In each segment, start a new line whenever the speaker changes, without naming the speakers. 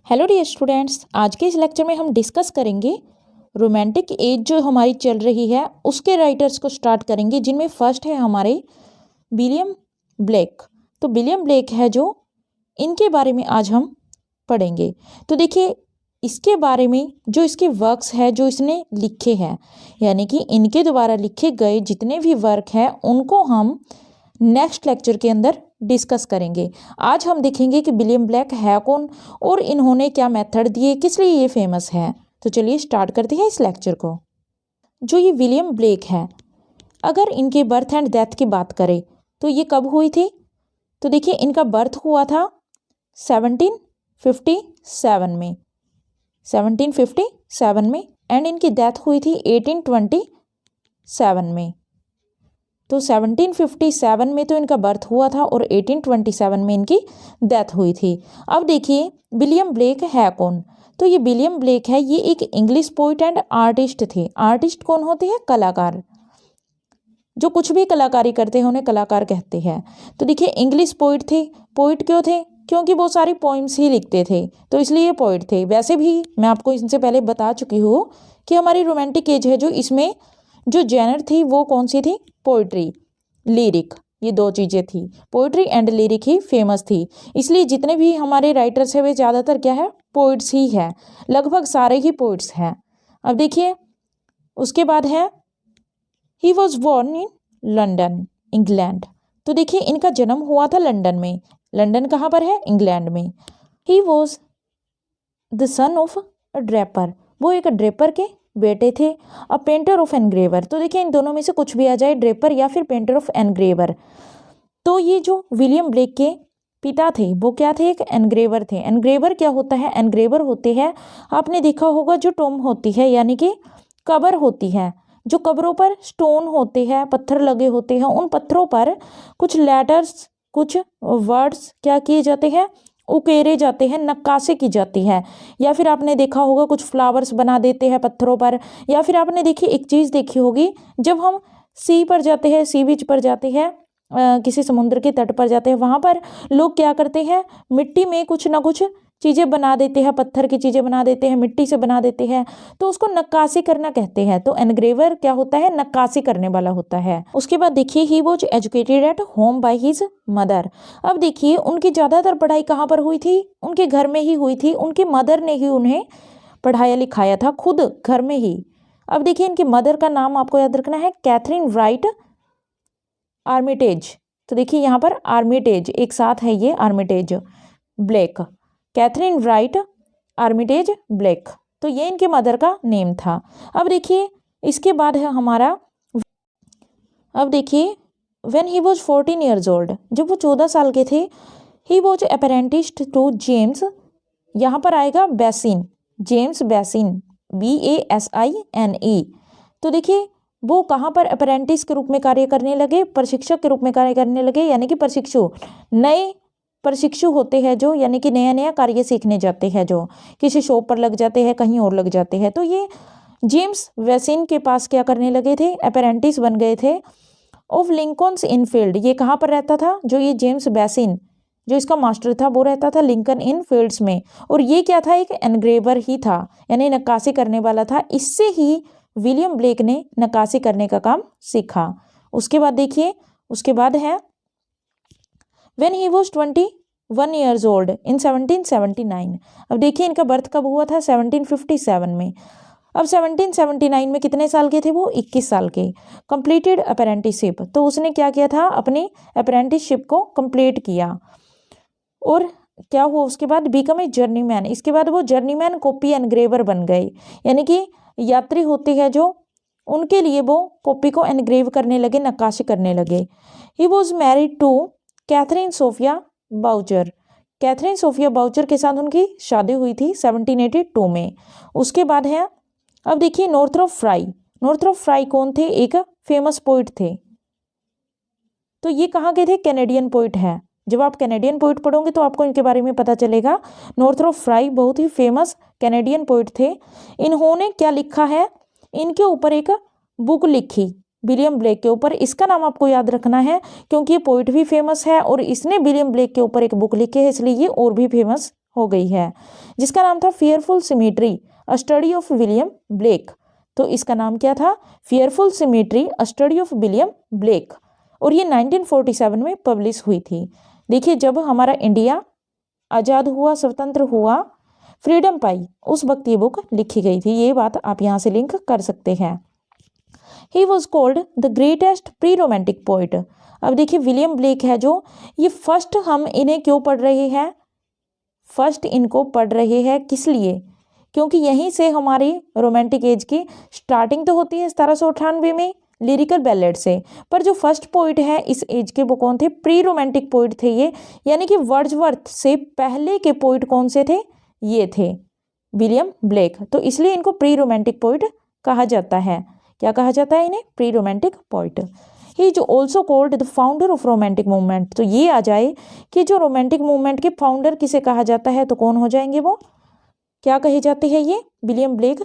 Hello dear students, आज के इस लेक्चर में हम डिस्कस करेंगे रोमांटिक एज जो हमारी चल रही है उसके राइटर्स को स्टार्ट करेंगे, जिनमें फर्स्ट है हमारे विलियम ब्लेक। तो विलियम ब्लेक है जो इनके बारे में आज हम पढ़ेंगे। तो देखिए, इसके बारे में जो इसके वर्क्स है जो इसने लिखे हैं, यानी कि इनके द्वारा लिखे गए जितने भी वर्क हैं उनको हम नेक्स्ट लेक्चर के अंदर डिस्कस करेंगे। आज हम देखेंगे कि विलियम ब्लेक है कौन और इन्होंने क्या मेथड दिए, किस लिए ये फेमस है। तो चलिए स्टार्ट करते हैं इस लेक्चर को। जो ये विलियम ब्लेक है, अगर इनके बर्थ एंड डेथ की बात करें तो ये कब हुई थी, तो देखिए इनका बर्थ हुआ था 1757 में 1757 में एंड इनकी डेथ हुई थी 1827 में। तो 1757 में तो इनका बर्थ हुआ था और 1827 में इनकी डेथ हुई थी। अब देखिए विलियम ब्लेक है कौन। तो ये विलियम ब्लेक है, ये एक इंग्लिश पोइट एंड आर्टिस्ट थे। आर्टिस्ट कौन होते हैं? कलाकार। जो कुछ भी कलाकारी करते हैं उन्हें कलाकार कहते हैं। तो देखिए इंग्लिश पोइट थे। पोइट क्यों थे? क्योंकि बहुत सारी पोइम्स ही लिखते थे, तो इसलिए ये पोइट थे। वैसे भी मैं आपको इनसे पहले बता चुकी हूँ कि हमारी रोमांटिक एज है जो इसमें जो जेनर थी वो कौन सी थी? पोइट्री, लिरिक, ये दो चीज़ें थी। Poetry and lyric he famous थी, इसलिए जितने भी हमारे राइटर्स हैं वे ज़्यादातर क्या है? पोइट्स ही है। लगभग सारे ही पोइट्स हैं। अब देखिए उसके बाद है he was born in London, England. तो देखिए इनका जन्म हुआ था लंदन में। लंदन कहाँ पर है? इंग्लैंड में। He was the son of a Draper, वो एक ड्रेपर के बेटे थे। अ पेंटर ऑफ एनग्रेवर, तो देखिए इन दोनों में से कुछ भी आ जाए, ड्रेपर या फिर पेंटर ऑफ एनग्रेवर। तो ये जो विलियम ब्लेक के पिता थे वो क्या थे? एक एनग्रेवर थे। एनग्रेवर क्या होता है? एनग्रेवर होते हैं, आपने देखा होगा जो टॉम होती है, यानी कि कबर होती है, जो कब्रों पर स्टोन होते हैं, पत्थर लगे होते हैं, उन पत्थरों पर कुछ लेटर्स, कुछ वर्ड्स क्या किए जाते हैं? उकेरे जाते हैं, नक्काशी की जाती है। या फिर आपने देखा होगा कुछ फ्लावर्स बना देते हैं पत्थरों पर। या फिर आपने देखी एक चीज़ देखी होगी, जब हम सी पर जाते हैं, सी बीच पर जाते हैं, किसी समुद्र के तट पर जाते हैं, वहाँ पर लोग क्या करते हैं? मिट्टी में कुछ ना कुछ चीज़ें बना देते हैं, पत्थर की चीज़ें बना देते हैं, मिट्टी से बना देते हैं, तो उसको नक्काशी करना कहते हैं। तो एनग्रेवर क्या होता है? नक्काशी करने वाला होता है। उसके बाद देखिए he was educated at home by his mother. अब देखिए उनकी ज़्यादातर पढ़ाई कहाँ पर हुई थी? उनके घर में ही हुई थी। उनकी मदर ने ही उन्हें पढ़ाया लिखाया था, खुद घर में ही। अब देखिए इनकी मदर का नाम आपको याद रखना है, कैथरीन राइट आर्मिटेज। तो देखिए यहाँ पर आर्मिटेज एक साथ है, ये Armitage Blake, Catherine Wright Armitage Blake. तो ये इनके मदर का नेम था। अब देखिए इसके बाद है हमारा, अब देखिए when he was 14 years old, जब वो 14 साल के थे, he was apprenticed to James, यहाँ पर आएगा बेसिन, जेम्स बेसिन, BASINE। तो देखिए वो कहाँ पर अप्रेंटिस के रूप में कार्य करने लगे? प्रशिक्षक के रूप में कार्य करने लगे, यानी कि प्रशिक्षु, नए प्रशिक्षु होते हैं जो, यानी कि नया नया कार्य सीखने जाते हैं, जो किसी शॉप पर लग जाते हैं, कहीं और लग जाते हैं। तो ये जेम्स वेसिन के पास क्या करने लगे थे? अप्रेंटिस बन गए थे ऑफ लिंकन्स इन फील्ड। ये कहाँ पर रहता था? जो ये जेम्स बेसिन जो इसका मास्टर था वो रहता था लिंकन इन फील्ड्स में। और ये क्या था? एक एनग्रेवर ही था, यानी नक्काशी करने वाला था। इससे ही विलियम ब्लेक ने नक्काशी करने का काम सीखा। उसके बाद देखिए, उसके बाद है When he was 21 years old in 1779। अब देखिए इनका बर्थ कब हुआ था? 1757 में। अब 1779 में कितने साल के थे वो? 21 साल के। कंप्लीटेड अप्रेंटिसशिप, तो उसने क्या किया था? अपनी अप्रेंटिसशिप को कंप्लीट किया। और क्या हुआ उसके बाद? बिकम ए जर्नीमैन, इसके बाद वो जर्नीमैन कॉपी एनग्रेवर बन गए, यानी कि यात्री होते हैं जो, उनके लिए वो कॉपी को एनग्रेव करने लगे, नक्काशी करने लगे। He was married to Catherine Sophia Boucher, Catherine Sophia Boucher के साथ उनकी शादी हुई थी 1782 में। उसके बाद है, अब देखिए नॉर्थरॉप फ्राई। नॉर्थरॉप फ्राई कौन थे? एक फेमस पोइट थे। तो ये कहाँ के थे? कैनेडियन पोइट है। जब आप कैनेडियन पोइट पढ़ोगे तो आपको इनके बारे में पता चलेगा। नॉर्थरॉप फ्राई बहुत ही फेमस कैनेडियन पोइट थे। इन्होंने क्या लिखा है? इनके ऊपर एक बुक लिखी विलियम ब्लेक के ऊपर। इसका नाम आपको याद रखना है क्योंकि ये पोइट भी फेमस है और इसने विलियम ब्लेक के ऊपर एक बुक लिखी है, इसलिए ये और भी फेमस हो गई है, जिसका नाम था fearful symmetry a study of William black. तो इसका नाम क्या था? Fearful symmetry a study of William black, और ये 1947 में पब्लिश हुई थी। देखिए, जब हमारा इंडिया आज़ाद हुआ, स्वतंत्र हुआ, फ्रीडम पाई, उस वक्त ये बुक लिखी गई थी। ये बात आप यहाँ से लिंक कर सकते हैं। He was called the greatest pre romantic poet. अब देखिए, विलियम ब्लेक है जो, ये फर्स्ट हम इन्हें क्यों पढ़ रहे हैं? फर्स्ट इनको पढ़ रहे हैं किस लिए? क्योंकि यहीं से हमारी रोमांटिक एज की स्टार्टिंग तो होती है 1798 में लिरिकल बैलेड से। पर जो फर्स्ट पोइट है इस एज के वो कौन थे? प्री रोमांटिक पोइट थे ये, यानी कि वर्ड्सवर्थ से पहले के पोइट कौन से थे? ये थे विलियम ब्लेक। तो इसलिए इनको प्री रोमांटिक पोइट कहा जाता है। क्या कहा जाता है इन्हें? Pre romantic poet. He is also called the founder of romantic movement. तो ये आ जाए कि जो रोमांटिक मूवमेंट के फाउंडर किसे कहा जाता है, तो कौन हो जाएंगे वो? क्या कहे जाते हैं ये? William Blake,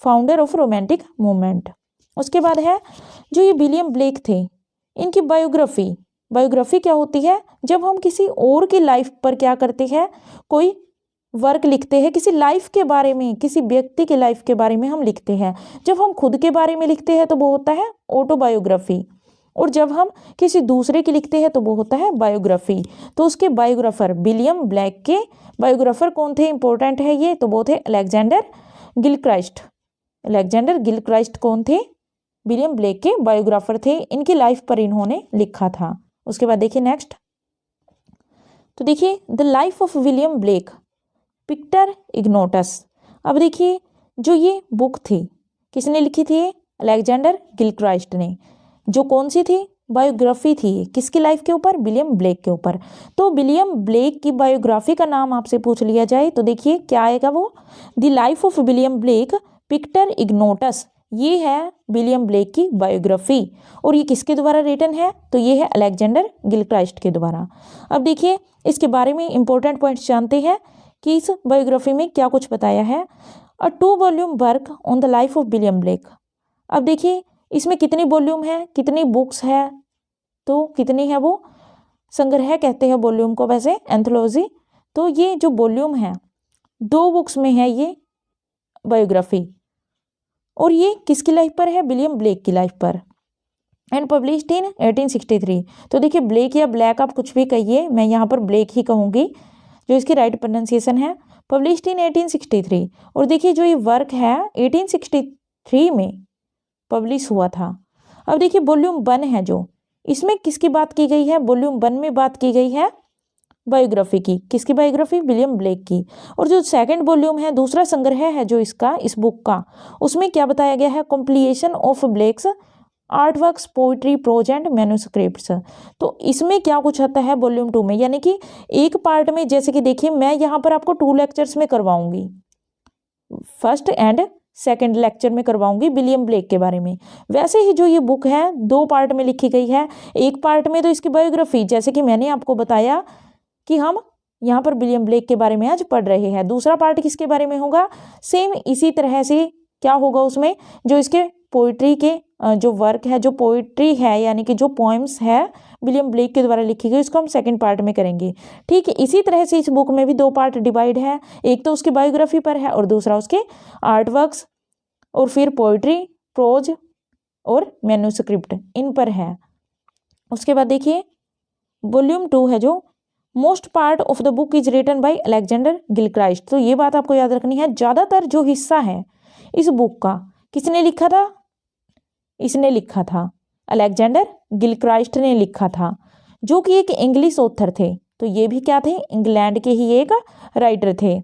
founder of romantic movement. उसके बाद है जो ये विलियम ब्लेक थे, इनकी बायोग्राफी। बायोग्राफी क्या होती है? जब हम किसी और की लाइफ पर क्या करते हैं, कोई वर्क लिखते हैं, किसी लाइफ के बारे में, किसी व्यक्ति के लाइफ के बारे में हम लिखते हैं। जब हम खुद के बारे में लिखते हैं तो वो होता है ऑटोबायोग्राफी, और जब हम किसी दूसरे की लिखते हैं तो वो होता है बायोग्राफी। तो उसके बायोग्राफर विलियम ब्लेक के बायोग्राफर कौन थे? इंपॉर्टेंट है ये, तो वो थे अलेक्जेंडर गिलक्राइस्ट। अलेक्जेंडर गिलक्राइस्ट कौन थे? विलियम ब्लेक के बायोग्राफर थे, इनकी लाइफ पर इन्होंने लिखा था। उसके बाद देखिए नेक्स्ट, तो देखिए the life of William Blake, pictor ignotus. अब देखिए, जो ये बुक थी किसने लिखी थी? अलेक्जेंडर गिलक्राइस्ट ने। जो कौन सी थी? बायोग्राफी थी। किसकी लाइफ के ऊपर? विलियम ब्लेक के ऊपर। तो विलियम ब्लेक की बायोग्राफी का नाम आपसे पूछ लिया जाए तो देखिए क्या आएगा वो? The life of William Blake, pictor ignotus. ये है विलियम ब्लेक की बायोग्राफी, और ये किसके द्वारा रिटन है? तो ये है अलेक्जेंडर गिलक्राइस्ट के द्वारा। अब देखिए, इसके बारे में इंपॉर्टेंट पॉइंट्स जानते हैं कि इस बायोग्राफी में क्या कुछ बताया है। अ 2 volume work on the life of William black. अब देखिए, इसमें कितनी वॉल्यूम है, कितनी बुक्स है, तो कितनी है वो? संग्रह कहते हैं वॉल्यूम को वैसे, एंथोलॉजी। तो ये जो वॉल्यूम है 2 बुक्स में है ये बायोग्राफी, और ये किसकी लाइफ पर है? विलियम ब्लेक की लाइफ पर, एंड पब्लिश्ड इन 1863। तो देखिए, ब्लेक या ब्लैक आप कुछ भी कहिए, मैं यहाँ पर ब्लेक ही कहूँगी जो इसकी राइट प्रोनाउंसिएशन है। पब्लिश्ड इन 1863, और देखिए जो ये वर्क है 1863 में पब्लिश हुआ था। अब देखिए वॉल्यूम 1 है जो, इसमें किसकी बात की गई है? वॉल्यूम 1 में बात की गई है बायोग्राफी की। किसकी बायोग्राफी? विलियम ब्लेक की। और जो सेकंड वॉल्यूम है, दूसरा संग्रह है जो इसका, इस बुक का, उसमें क्या बताया गया है? Completion of Blake's art works, poetry, prose and manuscripts. तो इसमें क्या कुछ आता है वॉल्यूम 2 में, यानी कि एक पार्ट में, जैसे कि देखिए मैं यहाँ पर आपको 2 लेक्चर्स में करवाऊंगी, फर्स्ट एंड सेकंड लेक्चर में करवाऊंगी विलियम ब्लेक के बारे में। वैसे ही जो ये बुक है 2 पार्ट में लिखी गई है। एक पार्ट में तो इसकी बायोग्राफी, जैसे कि मैंने आपको बताया कि हम यहाँ पर विलियम ब्लेक के बारे में आज पढ़ रहे हैं। दूसरा पार्ट किसके बारे में होगा? सेम इसी तरह से क्या होगा उसमें, जो इसके पोइट्री के जो वर्क है, जो पोइट्री है, यानी कि जो पोएम्स है विलियम ब्लेक के द्वारा लिखी गई, उसको हम सेकंड पार्ट में करेंगे। ठीक है, इसी तरह से इस बुक में भी 2 पार्ट डिवाइड है। एक तो उसकी बायोग्राफी पर है और दूसरा उसके आर्ट वर्क्स, और फिर पोइट्री, प्रोज और मैन्युस्क्रिप्ट, इन पर है। उसके बाद देखिए वॉल्यूम 2 है जो, most part of the book is written by Alexander Gilchrist. तो ये बात आपको याद रखनी है, ज़्यादातर जो हिस्सा है इस बुक का किसने लिखा था? इसने लिखा था, अलेक्जेंडर गिलक्राइस्ट ने लिखा था, जो कि एक इंग्लिश ऑथर थे। तो ये भी क्या थे? इंग्लैंड के ही एक राइटर थे।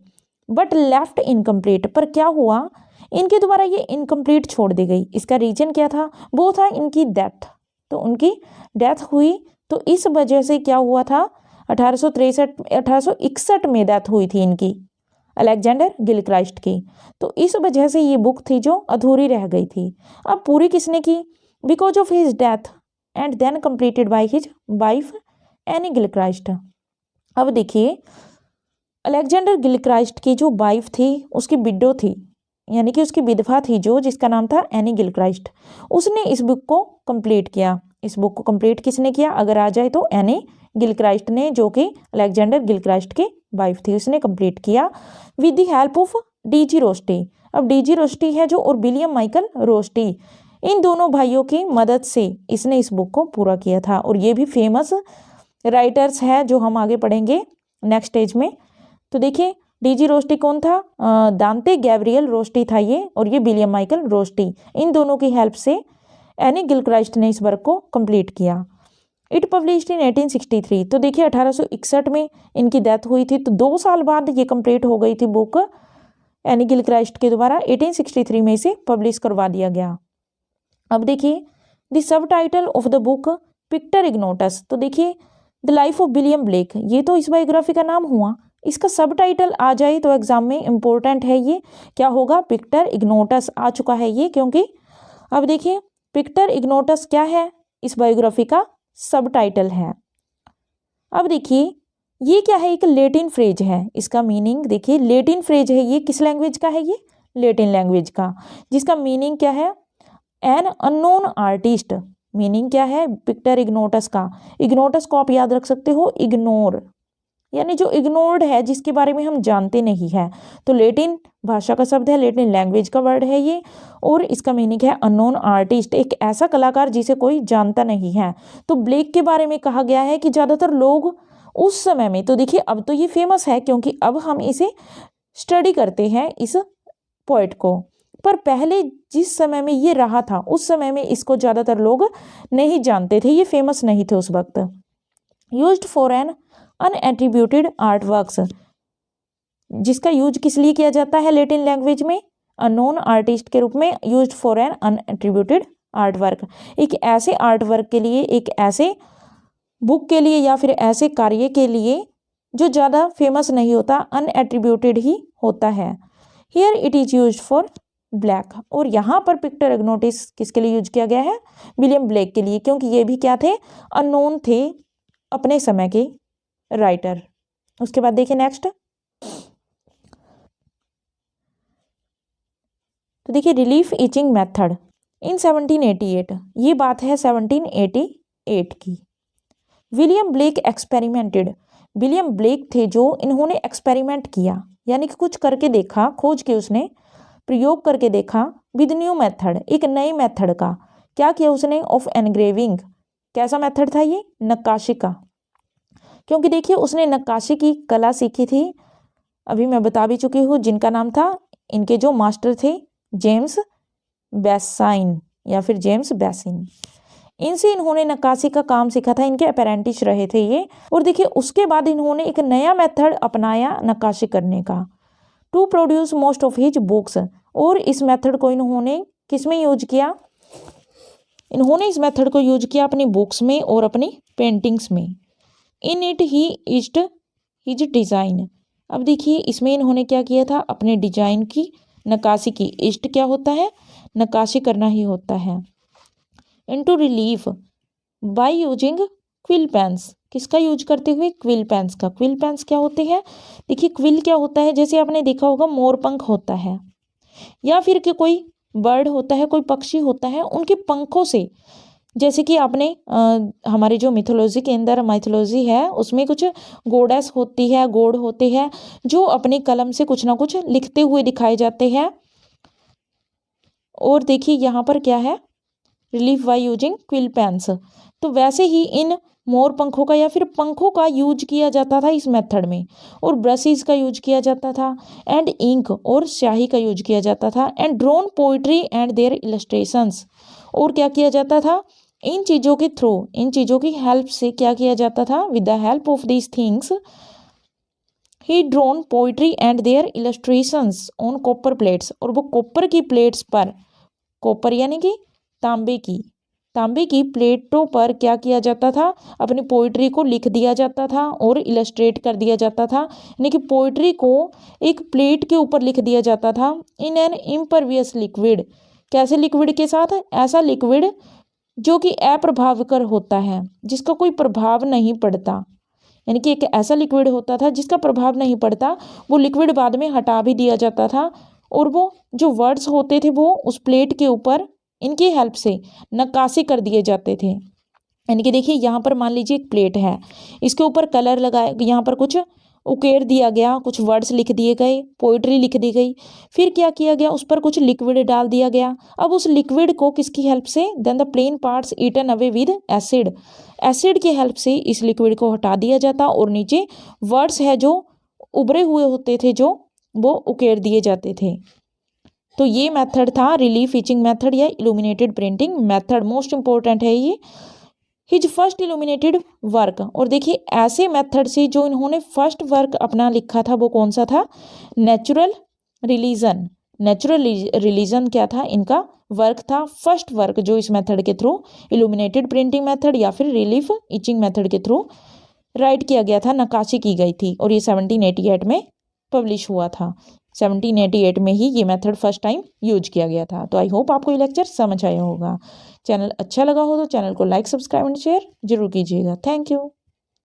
बट लेफ्ट इनकम्प्लीट, पर क्या हुआ, इनके द्वारा ये इनकम्प्लीट छोड़ दी गई। इसका रीजन क्या था? वो था इनकी डेथ। तो उनकी डेथ हुई, तो इस वजह से क्या हुआ था, 1861 में डेथ हुई थी इनकी, अलेक्जेंडर गिलक्राइस्ट की। तो इस वजह से ये बुक थी जो अधूरी रह गई थी। अब पूरी किसने की? Because of his death and then completed by his wife Annie Gilchrist. अब देखिए अलेक्जेंडर गिलक्राइस्ट की जो वाइफ थी, उसकी विडो थी, यानी कि उसकी विधवा थी जो, जिसका नाम था एनी गिलक्राइस्ट, उसने इस बुक को कंप्लीट किया। इस बुक को कंप्लीट किसने किया? अगर आ जाए तो एनी गिलक्राइस्ट ने, जो कि अलेक्जेंडर गिलक्राइस्ट की वाइफ थी, उसने कंप्लीट किया with the help of DG Rossetti. अब डीजी रोस्टी है जो, और विलियम माइकल रोस्टी, इन दोनों भाइयों की मदद से इसने इस बुक को पूरा किया था। और ये भी फेमस राइटर्स है जो हम आगे पढ़ेंगे नेक्स्ट स्टेज में। तो देखिए डीजी रोस्टी कौन था? दांते गैब्रियल रोस्टी था ये, और ये विलियम माइकल रोस्टी, इन दोनों की हेल्प से एनी गिलक्राइस्ट ने इस वर्क को कंप्लीट किया। It published in 1863। तो देखिए 1861 में इनकी डेथ हुई थी, तो 2 साल बाद ये कंप्लीट हो गई थी बुक एनी गिलक्राइस्ट के द्वारा। 1863 में इसे पब्लिश करवा दिया गया। अब देखिए the subtitle of the book pictor ignotus. तो देखिए the life of William Blake, ये तो इस बायोग्राफी का नाम हुआ, इसका सब टाइटल आ जाए तो एग्जाम में इंपॉर्टेंट है ये, क्या होगा? पिक्टर इग्नोटस आ चुका है ये, क्योंकि अब देखिए पिक्टर इग्नोटस क्या है? इस बायोग्राफी का सब टाइटल है। अब देखिए ये क्या है? एक लेटिन फ्रेज है, इसका मीनिंग देखिए लेटिन फ्रेज है ये, किस लैंग्वेज का है? ये लेटिन लैंग्वेज का, जिसका मीनिंग क्या है? An unknown artist. मीनिंग क्या है पिक्टर इग्नोटस का? इग्नोटस को आप याद रख सकते हो इग्नोर, यानी जो इग्नोर्ड है, जिसके बारे में हम जानते नहीं है। तो लेटिन भाषा का शब्द है, लेटिन लैंग्वेज का वर्ड है ये, और इसका मीनिंग है अननोन आर्टिस्ट, एक ऐसा कलाकार जिसे कोई जानता नहीं है। तो ब्लेक के बारे में कहा गया है कि ज़्यादातर लोग उस समय में, तो देखिए अब तो ये फेमस है क्योंकि अब हम इसे स्टडी करते हैं इस पोएट को, पर पहले जिस समय में ये रहा था उस समय में इसको ज़्यादातर लोग नहीं जानते थे, ये फेमस नहीं थे उस वक्त। Used for an unattributed art works, जिसका यूज किस लिए किया जाता है लेटिन लैंग्वेज में? अननोन आर्टिस्ट के रूप में used for an unattributed art work, एक ऐसे आर्ट वर्क के लिए, एक ऐसे बुक के लिए, या फिर ऐसे कार्य के लिए जो ज़्यादा फेमस नहीं होता, अनएट्रीब्यूटेड ही होता है। Here it is used for black, और यहाँ पर पिक्टर इग्नोटस किसके लिए यूज किया गया है? विलियम ब्लेक के लिए, क्योंकि ये भी क्या थे? अननोन थे अपने समय के राइटर। उसके बाद देखिए नेक्स्ट, तो देखिए रिलीफ इचिंग मेथड इन 1788, ये बात है 1788 की। William Blake experimented, William Blake थे जो इन्होंने एक्सपेरिमेंट किया, यानी कि कुछ करके देखा, खोज के उसने प्रयोग करके देखा विद न्यू मेथड, एक नए मेथड का। क्या किया उसने? ऑफ एनग्रेविंग, कैसा मेथड था ये? नक्काशी का, क्योंकि देखिए उसने नक्काशी की कला सीखी थी, अभी मैं बता भी चुकी हूँ, जिनका नाम था, इनके जो मास्टर थे जेम्स बेसाइन या फिर जेम्स बेसिन, इनसे इन्होंने नक्काशी का काम सीखा था, इनके अप्रेंटिस रहे थे ये। और देखिए उसके बाद इन्होंने एक नया मेथड अपनाया नक्काशी करने का, to produce most of his books, और इस मेथड को इन्होंने किस में यूज किया? इन्होंने इस मेथड को यूज किया अपनी बुक्स में और अपनी पेंटिंग्स में। In it he used his design, अब देखिए इसमें इन्होंने क्या किया था? अपने डिजाइन की नक्काशी की। इस्ट क्या होता है? नक्काशी करना ही होता है। Into relief by using quill pens, किसका यूज करते हुए? क्विल पेन्स का। क्विल पेन्स क्या होते हैं? देखिए क्विल क्या होता है, जैसे आपने देखा होगा मोर पंख होता है, या फिर कि कोई बर्ड होता है, कोई पक्षी होता है, उनके पंखों से, जैसे कि आपने हमारे जो मिथोलॉजी के अंदर माइथोलॉजी है उसमें कुछ गोडेस होती है, गोड होते हैं, जो अपनी कलम से कुछ ना कुछ लिखते हुए दिखाए जाते हैं। और देखिए यहाँ पर क्या है? Relief by using quill pens, तो वैसे ही इन मोर पंखों का या फिर पंखों का यूज किया जाता था इस मेथड में, और ब्रशेस का यूज किया जाता था, एंड इंक और स्याही का यूज किया जाता था, and drawn poetry and their illustrations, और क्या किया जाता था? इन चीज़ों के थ्रू, इन चीज़ों की हेल्प से क्या किया जाता था? With the help of these things he drawn poetry and their illustrations on copper plates, और वो कॉपर की प्लेट्स पर, कॉपर यानी कि तांबे की प्लेटों पर क्या किया जाता था? अपनी पोइट्री को लिख दिया जाता था और इलस्ट्रेट कर दिया जाता था, यानी कि पोइट्री को एक प्लेट के ऊपर लिख दिया जाता था इन एन इम्परवियस लिक्विड, कैसे लिक्विड के साथ? ऐसा लिक्विड जो कि अप्रभावकर होता है, जिसका कोई प्रभाव नहीं पड़ता, यानी कि एक ऐसा लिक्विड होता था जिसका प्रभाव नहीं पड़ता, वो लिक्विड बाद में हटा भी दिया जाता था, और वो जो वर्ड्स होते थे वो उस प्लेट के ऊपर इनकी हेल्प से नक्काशी कर दिए जाते थे। यानी कि देखिए यहाँ पर मान लीजिए एक प्लेट है, इसके ऊपर कलर लगाए, यहाँ पर कुछ उकेर दिया गया, कुछ वर्ड्स लिख दिए गए, पोइट्री लिख दी गई। फिर क्या किया गया, उस पर कुछ लिक्विड डाल दिया गया। अब उस लिक्विड को किसकी हेल्प से, then the plain parts eaten away with acid, acid की हेल्प से इस लिक्विड को हटा दिया जाता और नीचे वर्ड्स है जो उभरे हुए होते थे जो वो उकेर दिए जाते थे। तो ये मेथड था रिलीफ इचिंग मेथड या illuminated printing method, most important है ये। हिज फर्स्ट इल्यूमिनेटेड वर्क, और देखिए ऐसे मेथड से जो इन्होंने फर्स्ट वर्क अपना लिखा था वो कौन सा था, नेचुरल रिलीजन। नेचुरल रिलीजन क्या था, इनका वर्क था, फर्स्ट वर्क जो इस मेथड के थ्रू, इल्यूमिनेटेड प्रिंटिंग मेथड या फिर रिलीफ इचिंग मेथड के थ्रू राइट किया गया था, नक्काशी की गई थी, और ये 1788 में पब्लिश हुआ था। 1788 में ही ये मेथड फर्स्ट टाइम यूज किया गया था। तो आई होप आपको ये लेक्चर समझ आया होगा। चैनल अच्छा लगा हो तो चैनल को लाइक, सब्सक्राइब एंड शेयर जरूर कीजिएगा। Thank you.